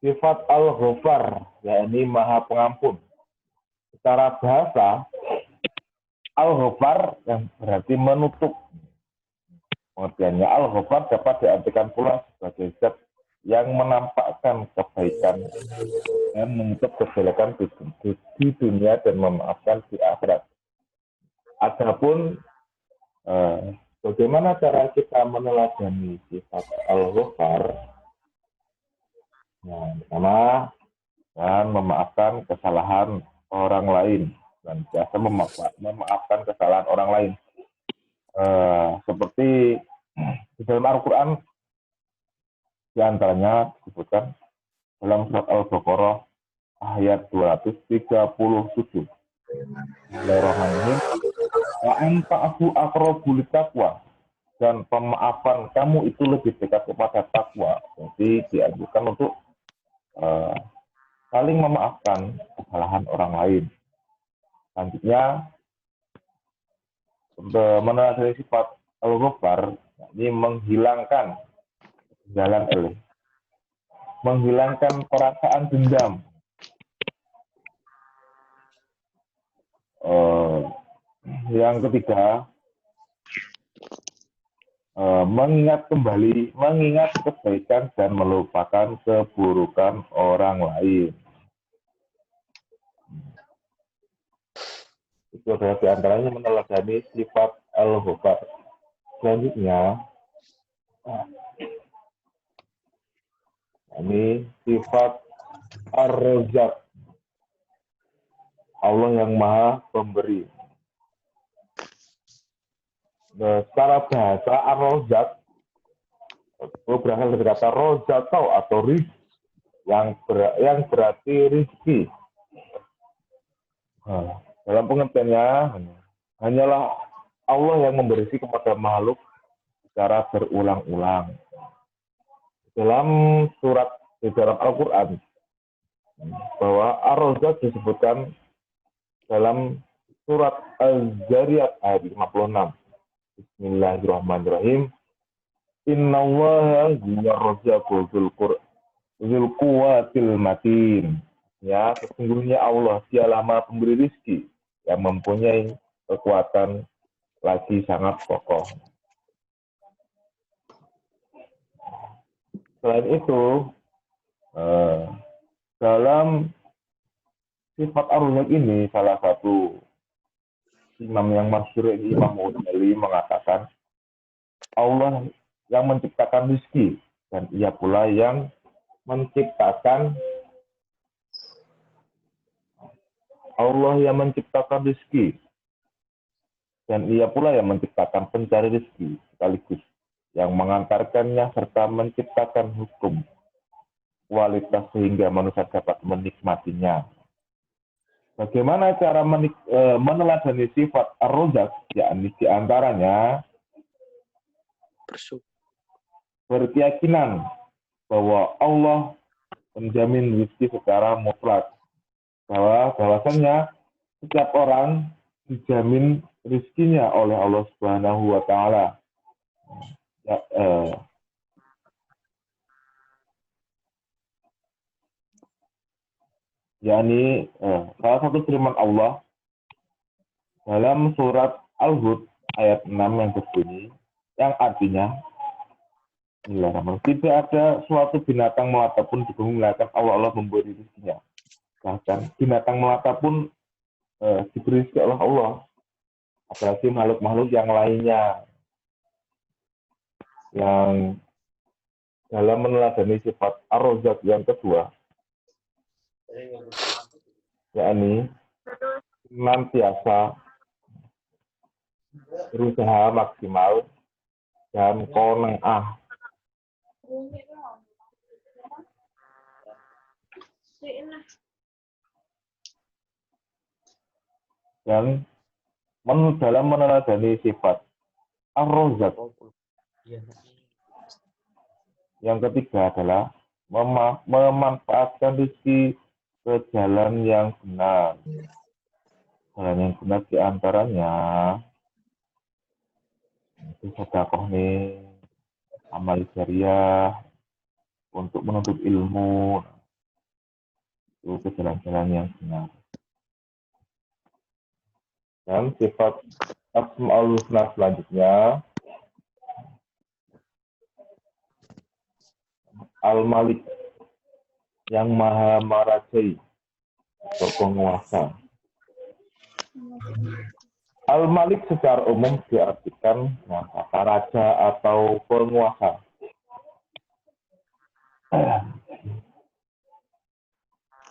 Sifat Al-Ghafar, yakni Maha Pengampun. Secara bahasa, Al-Ghafar yang berarti menutup. Pengertiannya Al-Ghafar dapat diartikan pula sebagai zat yang menampakkan kebaikan dan menutup kejelekan di dunia dan memaafkan di akhirat. Adapun bagaimana cara kita meneladani sifat Al-Ghafar? Nah, pertama, dan memaafkan kesalahan orang lain dan biasa memaafkan kesalahan orang lain. Seperti di dalam Al-Quran, diantaranya disebutkan dalam surat Al-Baqarah ayat 237. Bismillahirrahmanirrahim. Wa anta'afu aqrabu littaqwa, dan pemaafan kamu itu lebih dekat kepada takwa. Jadi dianjurkan untuk saling memaafkan kesalahan orang lain. Selanjutnya, meneladani sifat Al-Ghafar, ini menghilangkan jalan eleh, menghilangkan perasaan dendam, yang ketiga, mengingat kebaikan dan melupakan keburukan orang lain. Itu adalah diantaranya meneladani sifat Al-Ghafar. Selanjutnya, ini sifat Ar-Razzaq, Allah yang Maha Pemberi. Nah, secara bahasa Ar-Razzaq itu berasal dari kata rozaqau atau rizq, yang berarti rizki. Nah, dalam pengertiannya, hanyalah Allah yang memberi rezeki kepada makhluk secara berulang-ulang. Dalam dalam Al-Quran, bahwa Ar-Razzaq disebutkan dalam surat Al-Zariyat ayat 56. Bismillahirrahmanirrahim. Innallaha huwar-razzaqu dzul quwwatil matin. Ya, sesungguhnya Allah dialah Maha Pemberi rezeki yang mempunyai kekuatan lagi sangat kokoh. Selain itu, dalam sifat Ar-Razzaq ini, salah satu imam yang masyhur, Imam Ghazali, mengatakan Allah yang menciptakan rezeki dan ia pula yang menciptakan rezeki dan ia pula yang menciptakan pencari rezeki sekaligus yang mengantarkannya serta menciptakan hukum kualitas sehingga manusia dapat menikmatinya. Bagaimana cara meneladani sifat Ar-Razzaq? Yakni diantaranya berkeyakinan bahwa Allah menjamin rezeki secara mutlak. Bahwasanya setiap orang dijamin rezekinya oleh Allah Subhanahu wa Ta'ala. Yakni salah satu firman Allah dalam surat Al-Hud ayat 6 yang berbunyi, yang artinya, tidak ada suatu binatang melata pun di bumi melainkan Allah memberi rezekinya. Bahkan binatang melata pun diberi rezeki oleh Allah, apalagi makhluk-makhluk yang lainnya. Yang dalam meneladani sifat Ar-Razzaq yang kedua, yakni senantiasa berusaha maksimal dan qanaah dan dalam meneladani sifat Ar-Razzaq yang ketiga adalah memanfaatkan rezeki ke jalan yang benar. Jalan yang benar diantaranya itu sedekah nih, amal jariah, untuk menuntut ilmu, itu ke jalan-jalan yang benar. Dan sifat Asmaul Husna selanjutnya, Al-Malik, yang maha merajai atau penguasa. Al-Malik secara umum diartikan kata raja atau penguasa.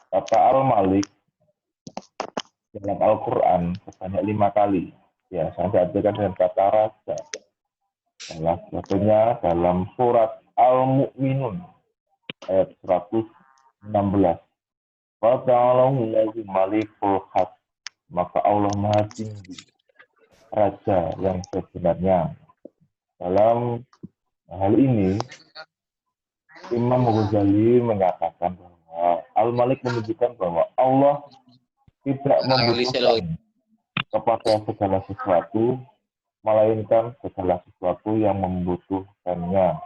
Kata Al-Malik dalam Al-Quran sebanyak 5 kali. Biasanya diartikan dengan kata raja. Salah satunya dalam surat Al-Mu'minun ayat 116. Wa ta'alallahu malikul haq. Maka Allah Maha Tinggi, Raja yang sebenarnya. Dalam hal ini, Imam Ghazali menyatakan bahwa Al-Malik menunjukkan bahwa Allah tidak membutuhkan kepada segala sesuatu, melainkan segala sesuatu yang membutuhkannya.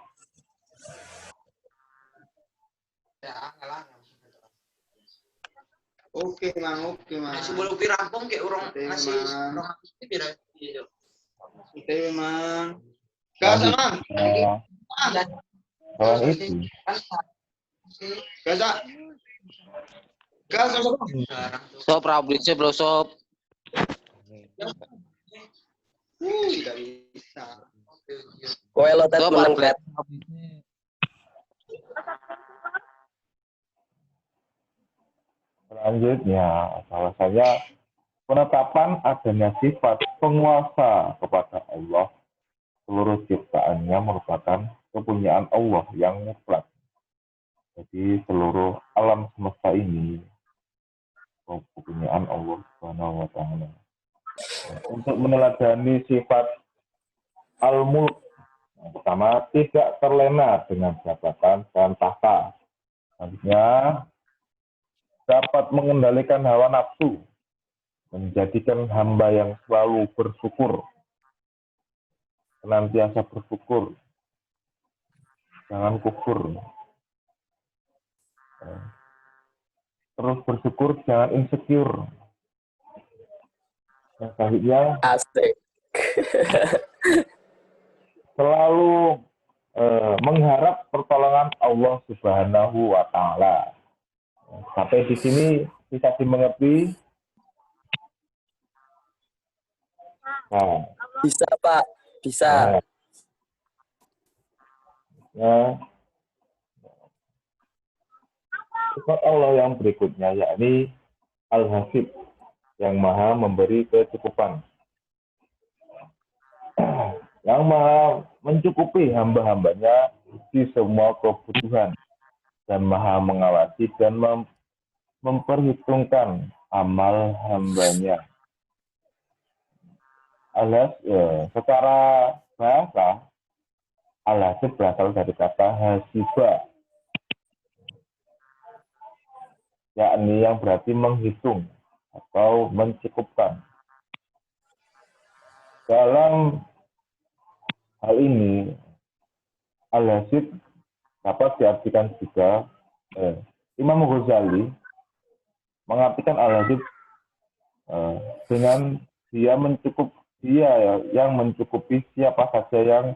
Oke, Mang. Sebelum dirampung kayak orang masih orang tidak. Oke, Mang. Gas, Mang. Selain itu, Gas, Gas, Sop publishnya belum sop. Tidak bisa. Kowe lo tet meneng tet. Selanjutnya, bahwasanya penetapan adanya sifat penguasa kepada Allah, seluruh ciptaannya merupakan kepunyaan Allah yang mutlak. Jadi seluruh alam semesta ini kepunyaan Allah Subhanahu wa Ta'ala. Untuk meneladani sifat al-mulk, yang pertama, tidak terlena dengan jabatan dan tahta. Selanjutnya, dapat mengendalikan hawa nafsu, menjadikan hamba yang selalu bersyukur, senantiasa bersyukur, jangan kufur. Terus bersyukur, jangan insecure. Yang selanjutnya, Asik. selalu mengharap pertolongan Allah Subhanahu wa Ta'ala. Sampai di sini bisa dimengerti. Nah, Bisa, Pak. Bisa. Nah, sifat Allah yang berikutnya yakni Al-Hasib, yang maha memberi kecukupan, yang maha mencukupi hamba-hambanya di semua kebutuhan, dan maha mengawasi dan memperhitungkan amal hambanya. Secara bahasa, Al-Hasib berasal dari kata hasiba, yakni yang berarti menghitung atau mencukupkan. Dalam hal ini, Al-Hasib dapat diartikan juga, Imam Ghazali mengartikan Al-Hasib dengan dia yang mencukupi siapa saja yang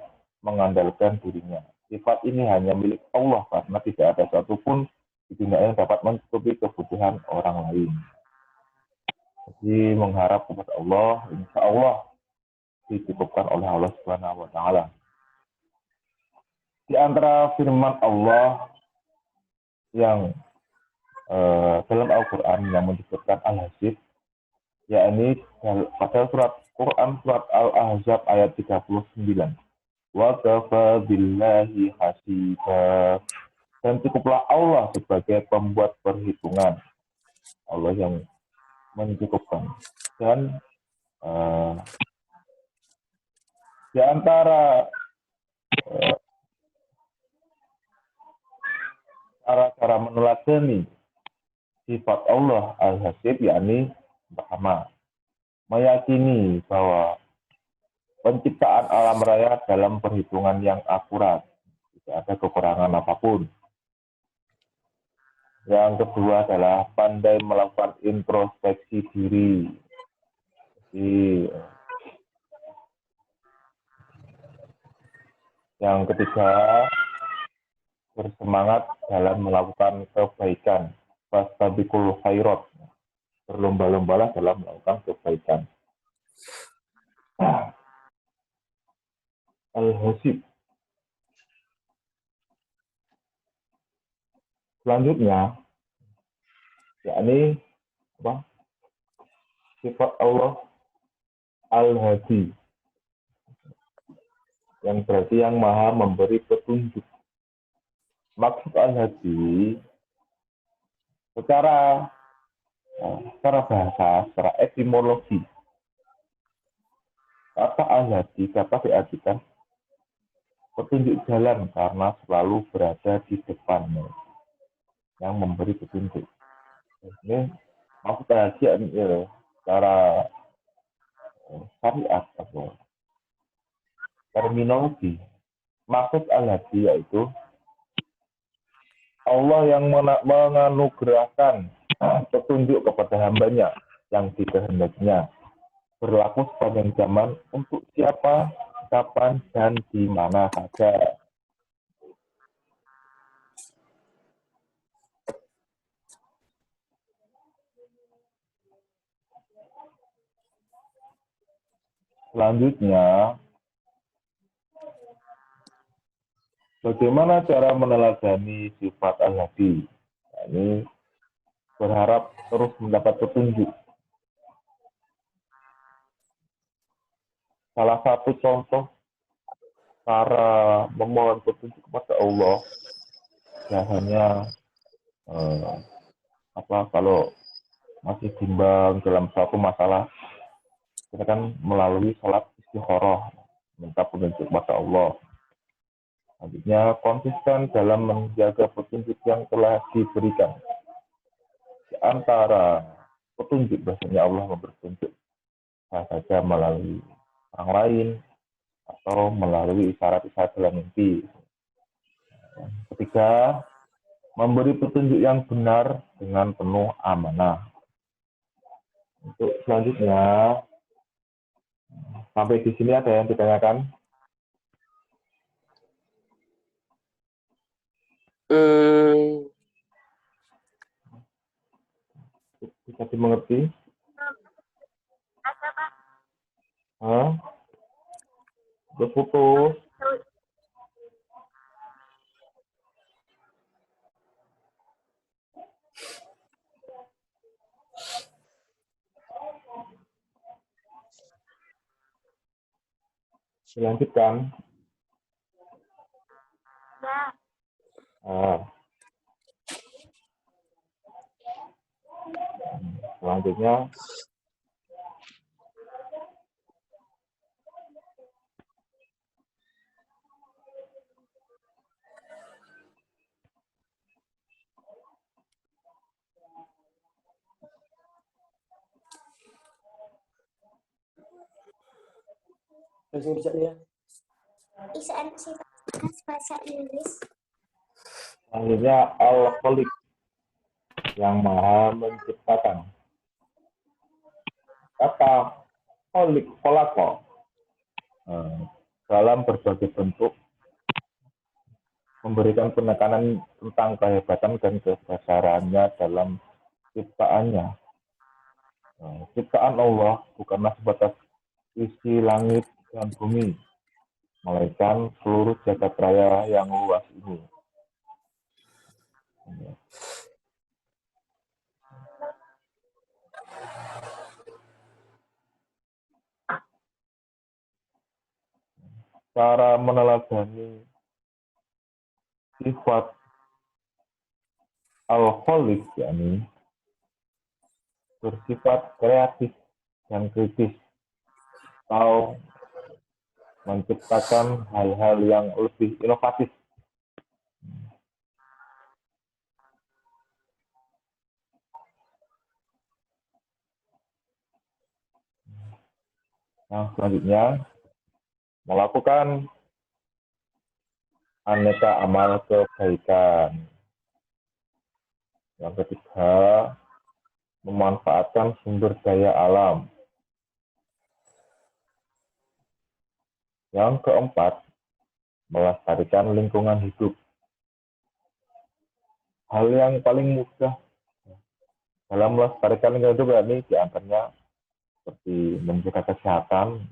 mengandalkan dirinya. Sifat ini hanya milik Allah karena tidak ada satupun di dunia yang dapat mencukupi kebutuhan orang lain. Jadi mengharap kepada Allah, insya Allah dicukupkan oleh Allah Subhanahu wa Ta'ala. Di antara firman Allah yang dalam Al-Quran yang menyebutkan Al-Hasib, yakni pada surat Quran surat Al-Ahzab ayat 39. Wa kafa billahi hasiba. Dan cukuplah Allah sebagai pembuat perhitungan. Allah yang mencukupkan. Dan di antara cara-cara meneladani sifat Allah Al-Hasib, yakni pertama, meyakini bahwa penciptaan alam raya dalam perhitungan yang akurat, tidak ada kekurangan apapun. Yang kedua adalah pandai melakukan introspeksi diri. Yang ketiga, bersemangat dalam melakukan kebaikan. Fastabiqul khairat. Berlomba-lombalah dalam melakukan kebaikan. Al-Hasib. Selanjutnya, yakni apa? Sifat Allah Al-Hadi, yang berarti yang maha memberi petunjuk. Maksud Al-Hadi secara bahasa, secara etimologi, kata Al-Hadi dapat diartikan petunjuk jalan karena selalu berada di depanmu yang memberi petunjuk. Ini maksud Al-Hadi ya, secara syariat atau terminologi. Maksud Al-Hadi yaitu Allah yang menganugerahkan petunjuk kepada hambanya yang dikehendakinya, berlaku sepanjang zaman untuk siapa, kapan, dan di mana saja. Selanjutnya, bagaimana cara meneladani sifat Al-Hadi? Ini berharap terus mendapat petunjuk. Salah satu contoh cara memohon petunjuk kepada Allah, biasanya kalau masih bimbang dalam suatu masalah, kita kan melalui salat istikharah, minta petunjuk kepada Allah. Selanjutnya, konsisten dalam menjaga petunjuk yang telah diberikan. Di antara petunjuk, biasanya Allah memberi petunjuk, saja melalui orang lain, atau melalui isyarat-isyarat dalam mimpi. Ketiga, memberi petunjuk yang benar dengan penuh amanah. Untuk selanjutnya, sampai di sini ada yang ditanyakan? Bisa dimengerti? Putus. Dilanjutkan. Selanjutnya, langsung bisa ya. Bahasa Inggris. Selanjutnya, Al-Khaliq, yang maha menciptakan. Kata Khaliq, Kholaqo, dalam berbagai bentuk memberikan penekanan tentang kehebatan dan kebesarannya dalam ciptaannya. Ciptaan Allah bukanlah sebatas isi langit dan bumi, melainkan seluruh jagat raya yang luas ini. Cara meneladani sifat Al-Khaliq, yakni bersifat kreatif dan kritis, atau menciptakan hal-hal yang lebih inovatif. Nah, selanjutnya, melakukan aneka amal kebaikan. Yang ketiga, memanfaatkan sumber daya alam. Yang keempat, melestarikan lingkungan hidup. Hal yang paling mudah dalam melestarikan lingkungan hidup ini diantaranya seperti menjaga kesehatan,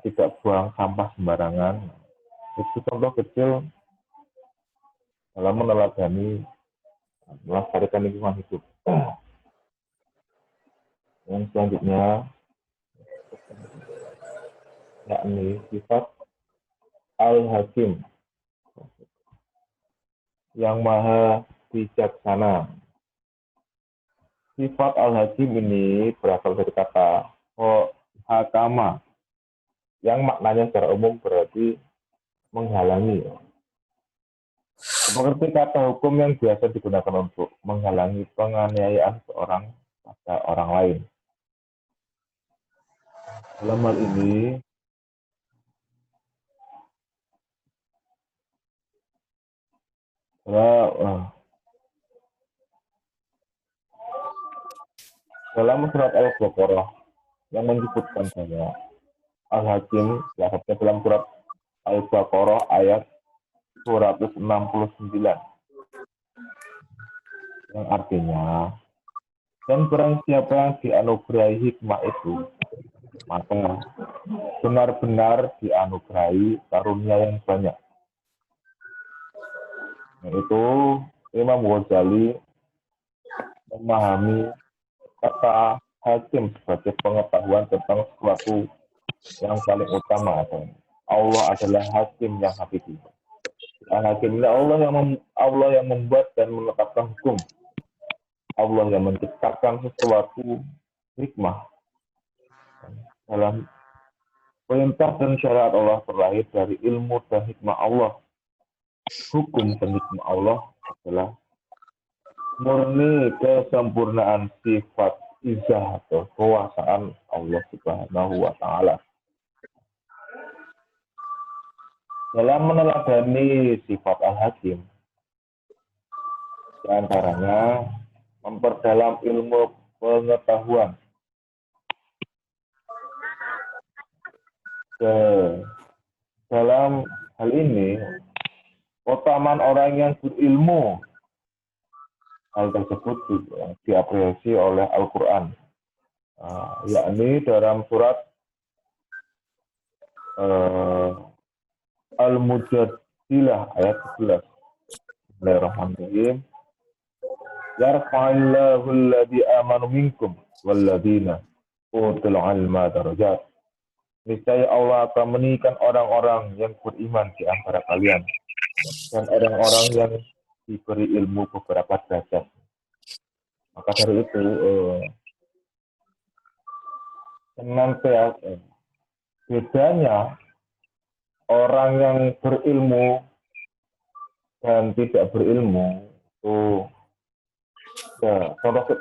tidak buang sampah sembarangan. Itu contoh kecil dalam meneladani melestarikan lingkungan hidup. Yang selanjutnya yakni sifat Al-Hakim, yang maha bijaksana. Sifat Al-Hakim ini berasal dari kata hakama, yang maknanya secara umum berarti menghalangi. Seperti kata hukum yang biasa digunakan untuk menghalangi penganiayaan seorang pada orang lain. Dalam hal ini, dalam surat Al-Baqarah yang menyebutkan bahwa Al-Hakim diajarkan dalam surat Al-Baqarah ayat 269, yang artinya, dan barang siapa yang dianugerahi hikmah itu, maka benar-benar dianugerahi karunia yang banyak. Yaitu Imam Ghazali memahami kata hakim sebagai pengetahuan tentang sesuatu yang paling utama. Allah adalah hakim yang hakiki. Hakim ini Allah yang membuat dan menetapkan hukum. Allah yang menciptakan sesuatu hikmah. Dalam perintah dan syariat Allah terlahir dari ilmu dan hikmah Allah. Hukum dan hikmah Allah adalah murni kesempurnaan sifat izah atau kekuasaan Allah Subhanahu wa Ta'ala. Dalam meneladani sifat Al-Hakim, di antaranya memperdalam ilmu pengetahuan. Dalam hal ini, keutamaan orang yang berilmu, hal tersebut diapresiasi oleh Al-Quran, yakni dalam surat Al-Mujadilah ayat 11. Bismillahirrahmanirrahim. Yarfa'illahu alladhi amanu minkum walladhina utul ilma darajat. Niscaya Allah akan meninggikan orang-orang yang beriman di antara kalian dan orang-orang yang diberi ilmu beberapa derajat. Maka dari itu, senantiasa bedanya orang yang berilmu dan tidak berilmu itu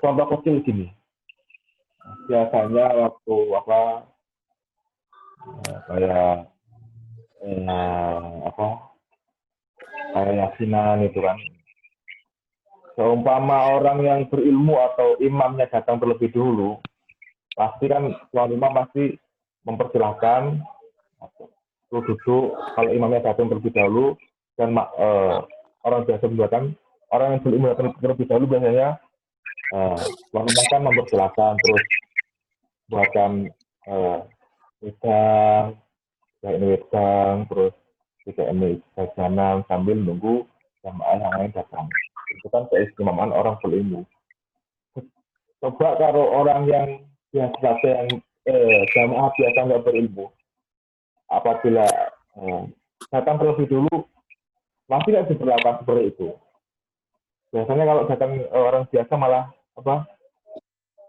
contoh kecil gini. Biasanya waktu kayak yasinan itu kan, seumpama orang yang berilmu atau imamnya datang terlebih dulu, pasti kan tuan imam pasti mempersilahkan duduk. Kalau imamnya datang terlebih dahulu dan orang biasa membuatkan orang yang berilmu datang terlebih dahulu, biasanya tuan imam kan mempersilahkan terus buatkan wedang, terus tidak ini jajanan sambil nunggu jamaah yang lain datang. Itu kan keistimewaan orang berilmu. Coba kalau orang yang biasa yang jamaah biasa nggak berilmu, apabila datang terlebih dulu, masih nggak diperlakukan seperti itu. Biasanya kalau datang orang biasa malah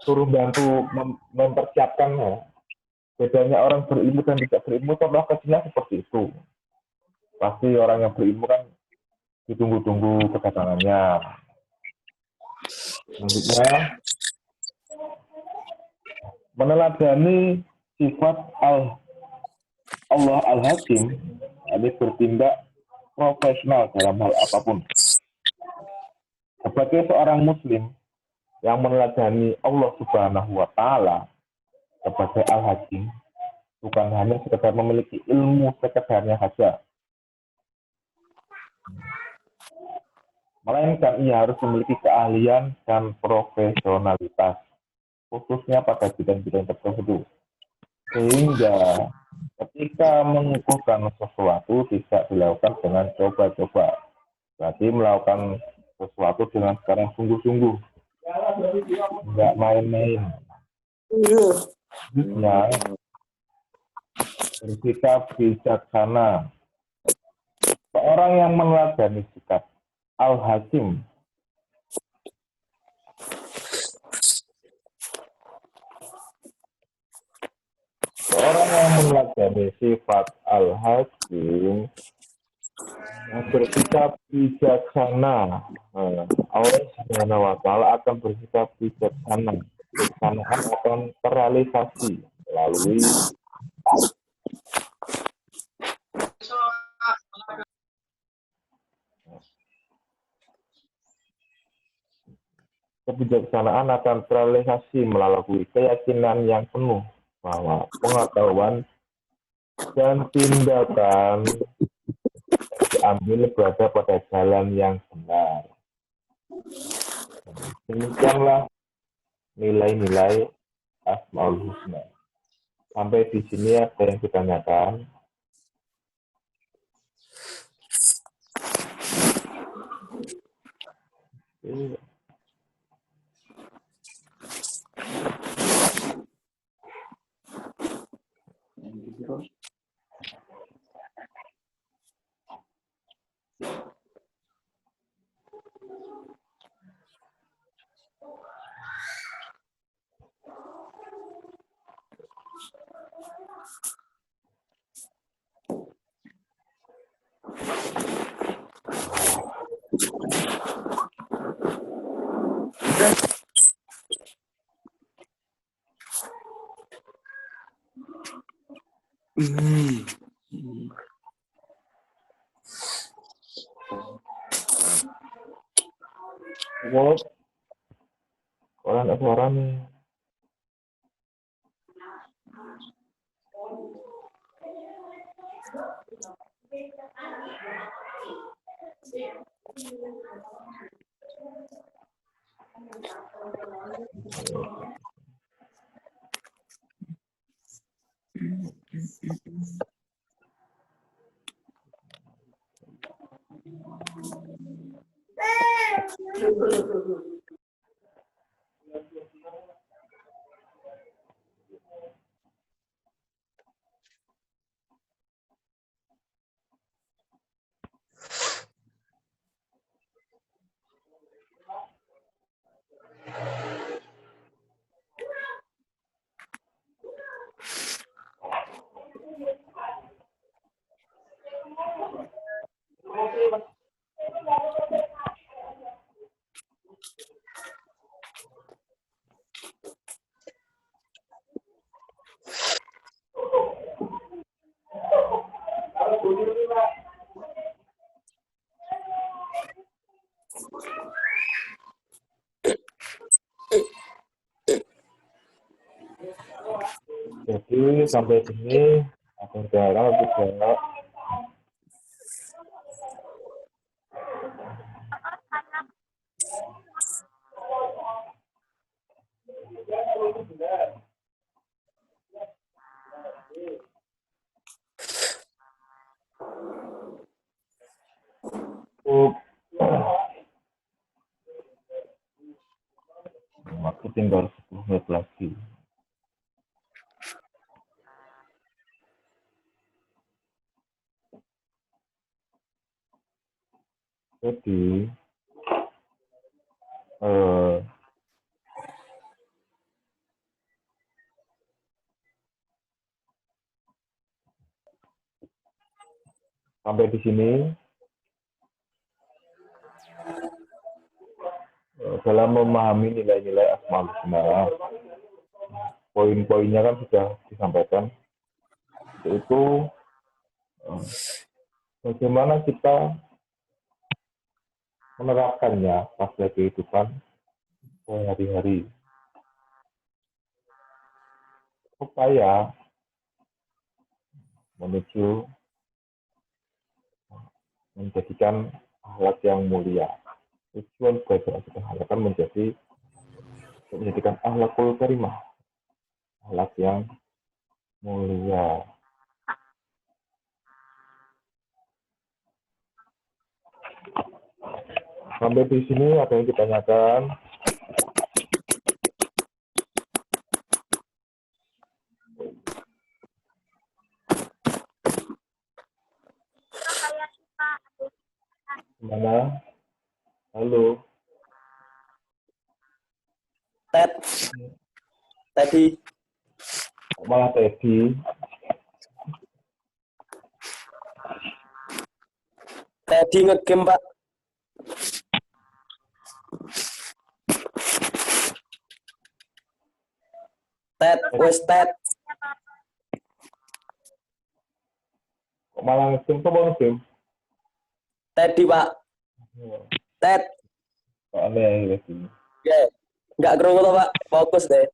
suruh bantu mempersiapkan. Bedanya orang berilmu dan tidak berilmu, contoh kecilnya seperti itu. Pasti orang yang berilmu kan ditunggu-tunggu kedatangannya. Selanjutnya, meneladani sifat Allah Al-Hakim, ini bertindak profesional dalam hal apapun. Sebagai seorang muslim yang meneladani Allah Subhanahu wa taala sebagai Al-Hakim, bukan hanya sekedar memiliki ilmu sekedarnya saja, melainkan ia harus memiliki keahlian dan profesionalitas, khususnya pada bidang-bidang tertentu. Sehingga ketika mengukuhkan sesuatu tidak dilakukan dengan coba-coba. Berarti melakukan sesuatu dengan secara sungguh-sungguh. Enggak main-main. Selanjutnya, bersikap bijaksana. Seorang yang meneladani sikap Al-Hakim sifat Al-Hakim bersikap bijaksana. Allah Subhanahu wa taala akan bersikap bijaksana. Kebijaksanaan akan terrealisasi melalui keyakinan yang penuh bahwa pengetahuan dan tindakan diambil berada pada jalan yang benar. Demikianlah nilai-nilai Asmaul Husna. Sampai di sini ada yang ditanyakan. What? Orang ada suara nih. Jadi sampai sini akan jalan juga. Aku tinggal 10 menit lagi. Jadi sampai di sini dalam memahami nilai-nilai Asmaul Husna, poin-poinnya kan sudah disampaikan, yaitu bagaimana kita menerapkannya pada kehidupan sehari-hari supaya menuju menjadikan akhlak yang mulia. Tujuan belajar akhlak akan menjadikan akhlakul karimah, akhlak yang mulia. Sampai di sini ada yang ditanyakan? Gimana? Halo. Tadi Malah Teddy. ngegame, Pak. Ted. Kok malah nge-game? Kok malah nge-game? Tadi, Pak. Ted. Kok aneh ya sih? Ya. Nggak kerungu toh, Pak. Fokus deh.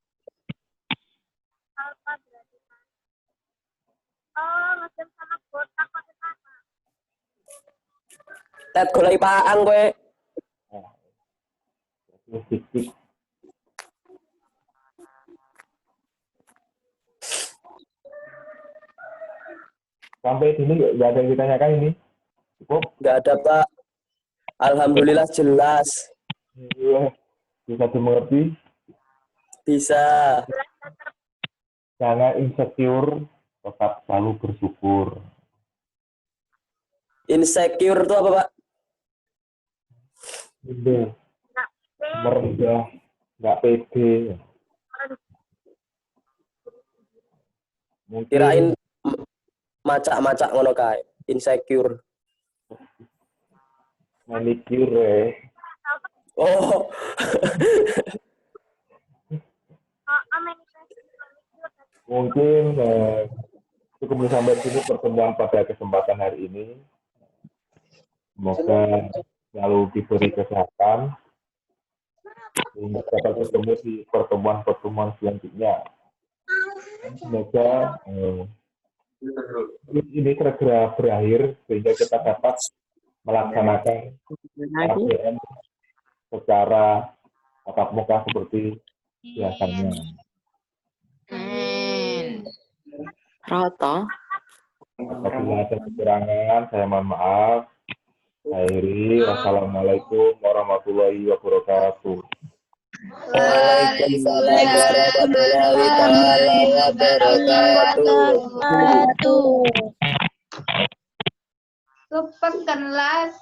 Ngegame sama botak kok sama. Ted golek paang kowe. Fisik. Sampai sini nggak ada yang ditanyakan ini? Cukup? Nggak ada, Pak. Alhamdulillah jelas. Iya. Bisa dimengerti? Bisa. Jangan insecure, tetap selalu bersyukur. Insecure itu apa, Pak? Udah. Merendah, nggak pede. Mungkin Kirain macak-macak ngono kae. Insecure. manicure. Oh. Mungkin cukup sampai sini pertemuan pada kesempatan hari ini. Semoga selalu diberi kesehatan sehingga dapat bertemu di pertemuan-pertemuan selanjutnya. Semoga ini segera berakhir sehingga kita dapat melaksanakan KBM secara tatap muka seperti biasanya. Roto. Apabila ada kekurangan, saya mohon maaf. Akhiri, wassalamualaikum warahmatullahi wabarakatuh. Waalaikumsalam warahmatullahi wabarakatuh. Lupakanlah